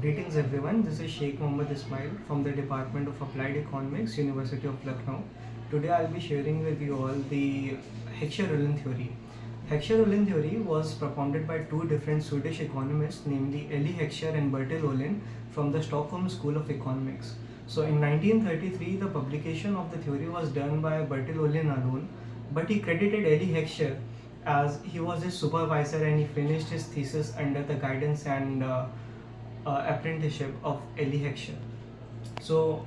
Greetings everyone, this is Shaikh Mohammad Ismail from the Department of Applied Economics, University of Lucknow. Today I'll be sharing with you all the Heckscher theory. Heckscher theory was propounded by two different Swedish economists, namely Heckscher and Bertil Ohlin from the Stockholm School of Economics. So in 1933, the publication of the theory was done by Bertil Ohlin alone, but he credited Heckscher as he was his supervisor and he finished his thesis under the guidance and apprenticeship of Heckscher. So,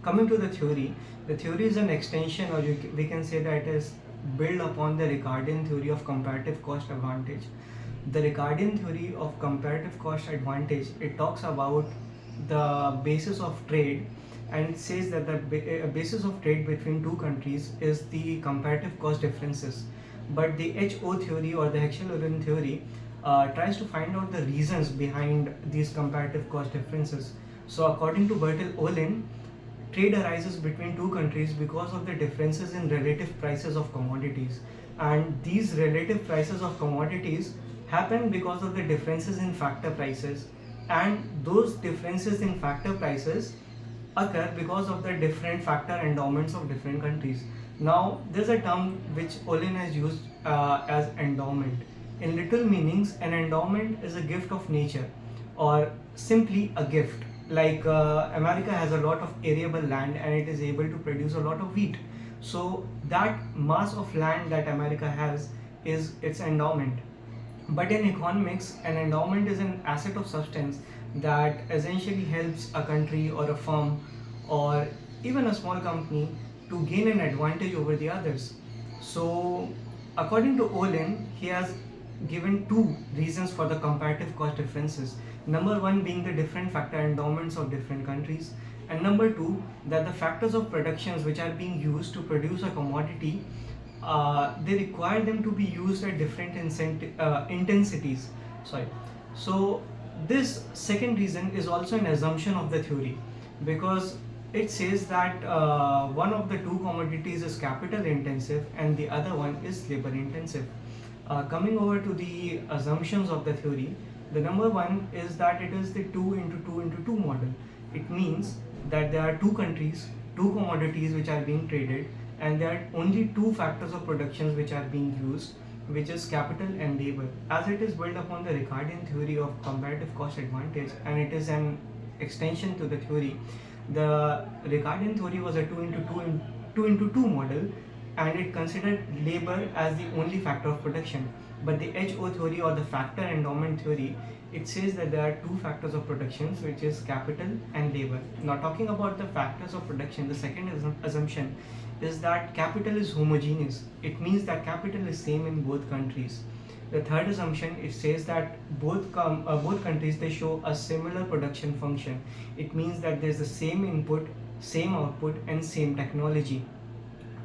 coming to the theory is an extension, or we can say that it is built upon the Ricardian theory of comparative cost advantage. The Ricardian theory of comparative cost advantage, it talks about the basis of trade, and it says that the basis of trade between two countries is the comparative cost differences. But the HO theory or the Heckscher theory tries to find out the reasons behind these comparative cost differences. So according to Bertil Ohlin, trade arises between two countries because of the differences in relative prices of commodities, and these relative prices of commodities happen because of the differences in factor prices, and those differences in factor prices occur because of the different factor endowments of different countries. Now, there's a term which Ohlin has used as endowment. In literal meanings, an endowment is a gift of nature, or simply a gift. Like America has a lot of arable land and it is able to produce a lot of wheat. So that mass of land that America has is its endowment. But in economics, an endowment is an asset of substance that essentially helps a country or a firm or even a small company to gain an advantage over the others. So, according to Ohlin, he has given two reasons for the comparative cost differences. Number one being the different factor endowments of different countries, and number two, that the factors of productions which are being used to produce a commodity, they require them to be used at different intensities. Sorry. So this second reason is also an assumption of the theory, because it says that one of the two commodities is capital intensive and the other one is labor intensive. Coming over to the assumptions of the theory, the number one is that it is the 2 into 2 into 2 model. It means that there are two countries, two commodities which are being traded, and there are only two factors of productions which are being used, which is capital and labor. As it is built upon the Ricardian theory of comparative cost advantage and it is an extension to the theory, the Ricardian theory was a 2 into 2 model, and it considered labor as the only factor of production. But the HO theory or the factor endowment theory, it says that there are two factors of productions, which is capital and labor. Now, talking about the factors of production, the second assumption is that capital is homogeneous. It means that capital is same in both countries. The third assumption, it says that both countries, they show a similar production function. It means that there's the same input, same output, and same technology.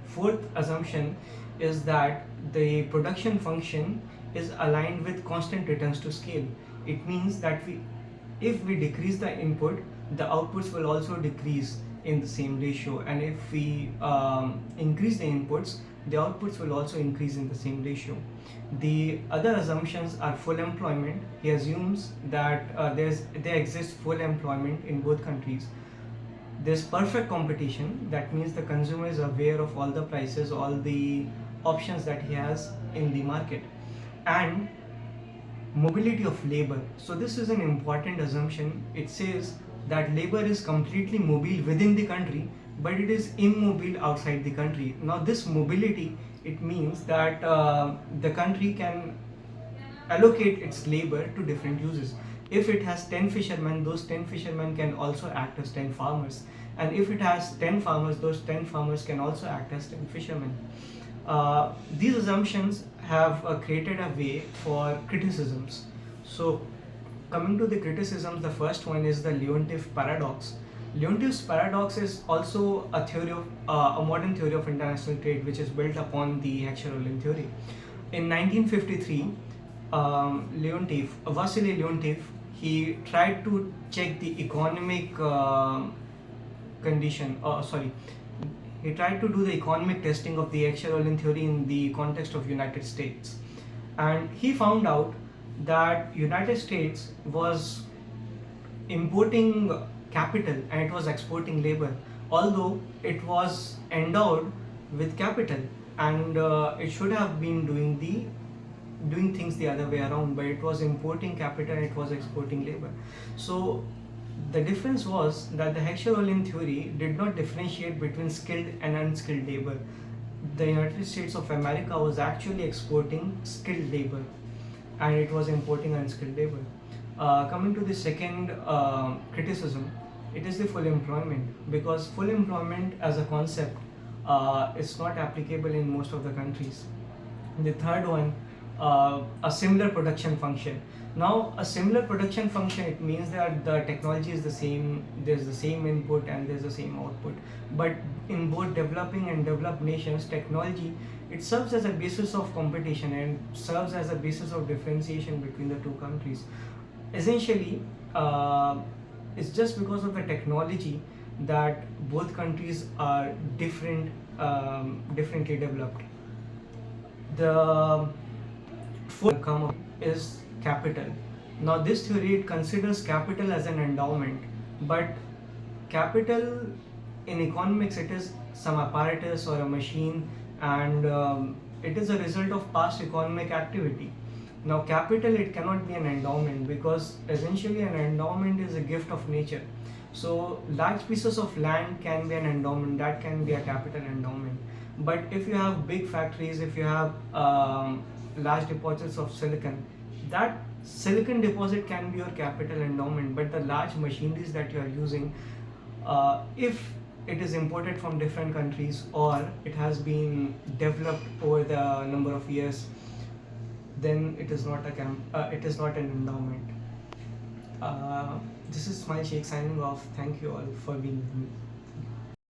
Fourth assumption is that the production function is aligned with constant returns to scale. It means that if we decrease the input, the outputs will also decrease in the same ratio, and if we increase the inputs, the outputs will also increase in the same ratio. The other assumptions are full employment. He assumes that there exists full employment in both countries. There's perfect competition, that means the consumer is aware of all the prices, all the options that he has in the market, and mobility of labor. So this is an important assumption. It says that labor is completely mobile within the country, but it is immobile outside the country. Now this mobility, it means that the country can allocate its labor to different uses. If it has 10 fishermen, those 10 fishermen can also act as 10 farmers. And if it has 10 farmers, those 10 farmers can also act as 10 fishermen. These assumptions have created a way for criticisms. So, coming to the criticisms, the first one is the Leontief paradox. Leontief's paradox is also a theory of a modern theory of international trade, which is built upon the Heckscher theory. In 1953, Vasily Leontief, he tried to check the economic he tried to do the economic testing of the Heckscher theory in the context of United States, and he found out that United States was importing capital and it was exporting labor, although it was endowed with capital, and it should have been doing things the other way around, but it was importing capital and it was exporting labor. So the difference was that the Heckscher-Ohlin theory did not differentiate between skilled and unskilled labor. The United States of America was actually exporting skilled labor and it was importing unskilled labor. Coming to the second criticism, it is the full employment, because full employment as a concept is not applicable in most of the countries. The third one, a similar production function. Now, a similar production function, it means that the technology is the same, there's the same input and there's the same output. But in both developing and developed nations, technology, it serves as a basis of competition and serves as a basis of differentiation between the two countries. Essentially, it's just because of the technology that both countries are differently developed. The fourth come is capital. Now, this theory, it considers capital as an endowment, but capital in economics, it is some apparatus or a machine, and it is a result of past economic activity. Now, capital, it cannot be an endowment, because essentially an endowment is a gift of nature. So large pieces of land can be an endowment, that can be a capital endowment. But if you have big factories, if you have large deposits of silicon, that silicon deposit can be your capital endowment. But the large machineries that you are using, if it is imported from different countries or it has been developed over the number of years, then it is not it is not an endowment. This is Ismail Sheikh signing off. Thank you all for being with me.